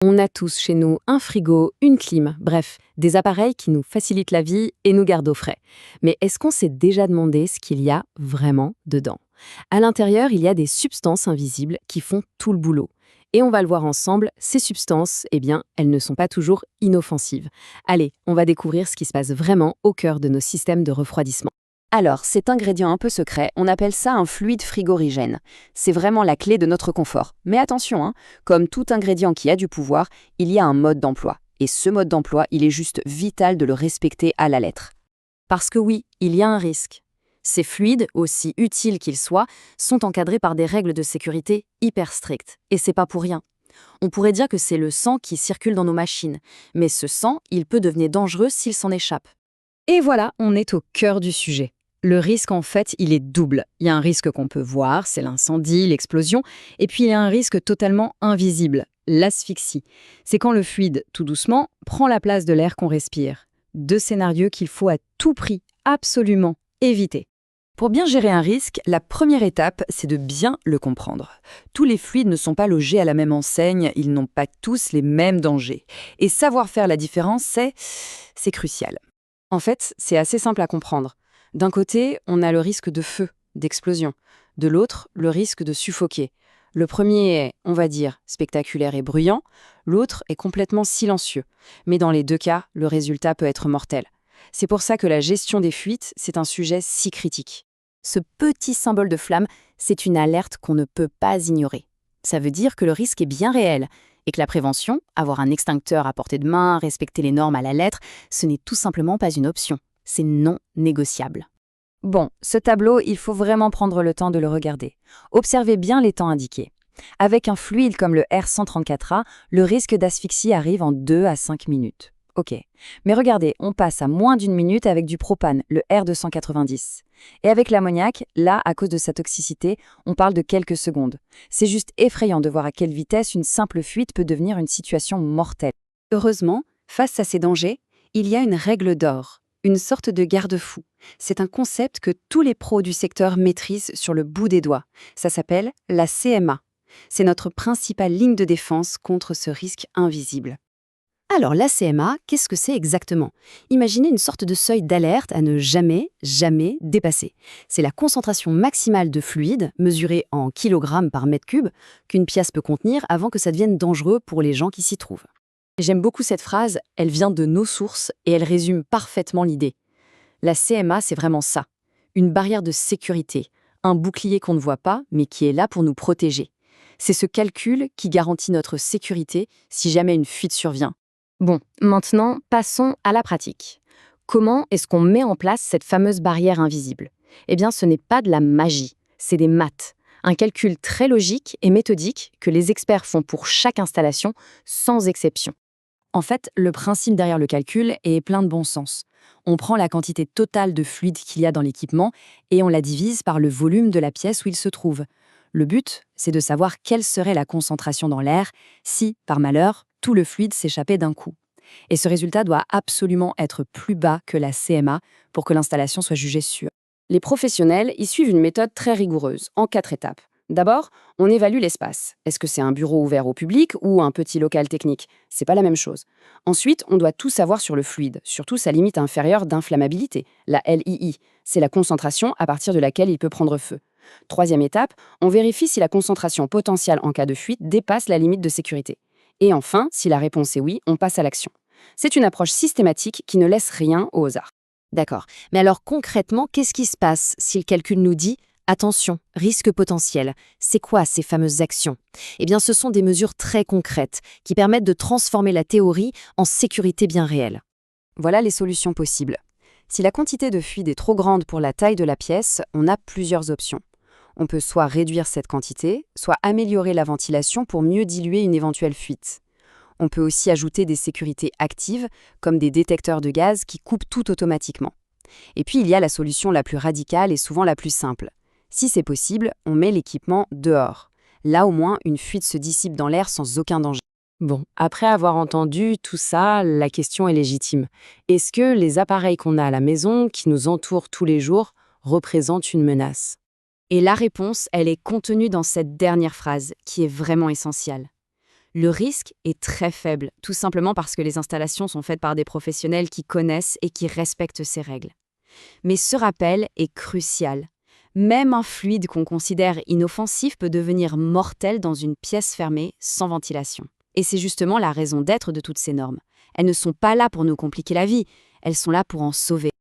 On a tous chez nous un frigo, une clim, bref, des appareils qui nous facilitent la vie et nous gardent au frais. Mais est-ce qu'on s'est déjà demandé ce qu'il y a vraiment dedans? À l'intérieur, il y a des substances invisibles qui font tout le boulot. Et on va le voir ensemble, ces substances, eh bien, elles ne sont pas toujours inoffensives. Allez, on va découvrir ce qui se passe vraiment au cœur de nos systèmes de refroidissement. Alors, cet ingrédient un peu secret, on appelle ça un fluide frigorigène. C'est vraiment la clé de notre confort. Mais attention, comme tout ingrédient qui a du pouvoir, il y a un mode d'emploi. Et ce mode d'emploi, il est juste vital de le respecter à la lettre. Parce que oui, il y a un risque. Ces fluides, aussi utiles qu'ils soient, sont encadrés par des règles de sécurité hyper strictes. Et c'est pas pour rien. On pourrait dire que c'est le sang qui circule dans nos machines. Mais ce sang, il peut devenir dangereux s'il s'en échappe. Et voilà, on est au cœur du sujet. Le risque, en fait, il est double. Il y a un risque qu'on peut voir, c'est l'incendie, l'explosion, et puis il y a un risque totalement invisible, l'asphyxie. C'est quand le fluide, tout doucement, prend la place de l'air qu'on respire. Deux scénarios qu'il faut à tout prix, absolument, éviter. Pour bien gérer un risque, la première étape, c'est de bien le comprendre. Tous les fluides ne sont pas logés à la même enseigne, ils n'ont pas tous les mêmes dangers. Et savoir faire la différence, c'est crucial. En fait, c'est assez simple à comprendre. D'un côté, on a le risque de feu, d'explosion. De l'autre, le risque de suffoquer. Le premier est, on va dire, spectaculaire et bruyant. L'autre est complètement silencieux. Mais dans les deux cas, le résultat peut être mortel. C'est pour ça que la gestion des fuites, c'est un sujet si critique. Ce petit symbole de flamme, c'est une alerte qu'on ne peut pas ignorer. Ça veut dire que le risque est bien réel et que la prévention, avoir un extincteur à portée de main, respecter les normes à la lettre, ce n'est tout simplement pas une option. C'est non négociable. Bon, ce tableau, il faut vraiment prendre le temps de le regarder. Observez bien les temps indiqués. Avec un fluide comme le R134A, le risque d'asphyxie arrive en 2 à 5 minutes. Ok. Mais regardez, on passe à moins d'une minute avec du propane, le R290. Et avec l'ammoniac, là, à cause de sa toxicité, on parle de quelques secondes. C'est juste effrayant de voir à quelle vitesse une simple fuite peut devenir une situation mortelle. Heureusement, face à ces dangers, il y a une règle d'or. Une sorte de garde-fou. C'est un concept que tous les pros du secteur maîtrisent sur le bout des doigts. Ça s'appelle la CMA. C'est notre principale ligne de défense contre ce risque invisible. Alors la CMA, qu'est-ce que c'est exactement? Imaginez une sorte de seuil d'alerte à ne jamais dépasser. C'est la concentration maximale de fluide, mesurée en kilogrammes par mètre cube, qu'une pièce peut contenir avant que ça devienne dangereux pour les gens qui s'y trouvent. J'aime beaucoup cette phrase, elle vient de nos sources et elle résume parfaitement l'idée. La CMA, c'est vraiment ça. Une barrière de sécurité, un bouclier qu'on ne voit pas, mais qui est là pour nous protéger. C'est ce calcul qui garantit notre sécurité si jamais une fuite survient. Bon, maintenant, passons à la pratique. Comment est-ce qu'on met en place cette fameuse barrière invisible? Eh bien, ce n'est pas de la magie, c'est des maths. Un calcul très logique et méthodique que les experts font pour chaque installation, sans exception. En fait, le principe derrière le calcul est plein de bon sens. On prend la quantité totale de fluide qu'il y a dans l'équipement et on la divise par le volume de la pièce où il se trouve. Le but, c'est de savoir quelle serait la concentration dans l'air si, par malheur, tout le fluide s'échappait d'un coup. Et ce résultat doit absolument être plus bas que la CMA pour que l'installation soit jugée sûre. Les professionnels y suivent une méthode très rigoureuse, en 4 étapes. D'abord, on évalue l'espace. Est-ce que c'est un bureau ouvert au public ou un petit local technique? C'est pas la même chose. Ensuite, on doit tout savoir sur le fluide, surtout sa limite inférieure d'inflammabilité, la LII. C'est la concentration à partir de laquelle il peut prendre feu. Troisième étape, on vérifie si la concentration potentielle en cas de fuite dépasse la limite de sécurité. Et enfin, si la réponse est oui, on passe à l'action. C'est une approche systématique qui ne laisse rien au hasard. D'accord. Mais alors concrètement, qu'est-ce qui se passe si le calcul nous dit attention, risque potentiel. C'est quoi ces fameuses actions? Eh bien, ce sont des mesures très concrètes qui permettent de transformer la théorie en sécurité bien réelle. Voilà les solutions possibles. Si la quantité de fluide est trop grande pour la taille de la pièce, on a plusieurs options. On peut soit réduire cette quantité, soit améliorer la ventilation pour mieux diluer une éventuelle fuite. On peut aussi ajouter des sécurités actives, comme des détecteurs de gaz qui coupent tout automatiquement. Et puis, il y a la solution la plus radicale et souvent la plus simple. Si c'est possible, on met l'équipement dehors. Là, au moins, une fuite se dissipe dans l'air sans aucun danger. Bon, après avoir entendu tout ça, la question est légitime. Est-ce que les appareils qu'on a à la maison, qui nous entourent tous les jours, représentent une menace? Et la réponse, elle est contenue dans cette dernière phrase, qui est vraiment essentielle. Le risque est très faible, tout simplement parce que les installations sont faites par des professionnels qui connaissent et qui respectent ces règles. Mais ce rappel est crucial. Même un fluide qu'on considère inoffensif peut devenir mortel dans une pièce fermée sans ventilation. Et c'est justement la raison d'être de toutes ces normes. Elles ne sont pas là pour nous compliquer la vie, elles sont là pour en sauver.